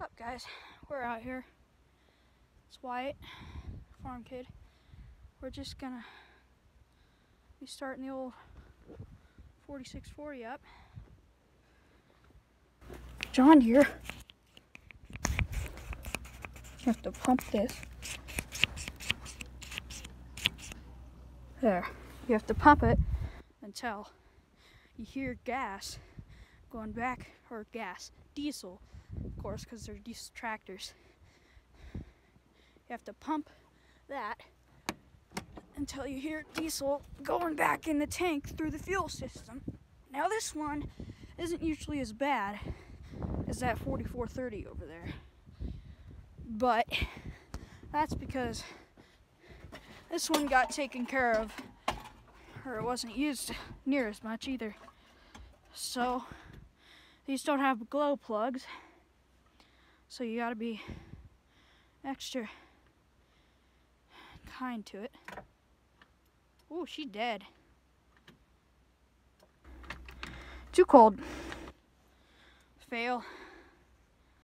What's up, guys? We're out here. It's Wyatt, farm kid. We're just gonna be starting the old 4640 up. John Deere. You have to pump this. There. You have to pump it until you hear gas going back, or diesel, of course, because they're diesel tractors. You have to pump that until you hear diesel going back in the tank through the fuel system. Now this one isn't usually as bad as that 4430 over there, but that's because this one got taken care of, or it wasn't used near as much either. So these don't have glow plugs, so you gotta be extra kind to it. Ooh, she's dead. Too cold. Fail.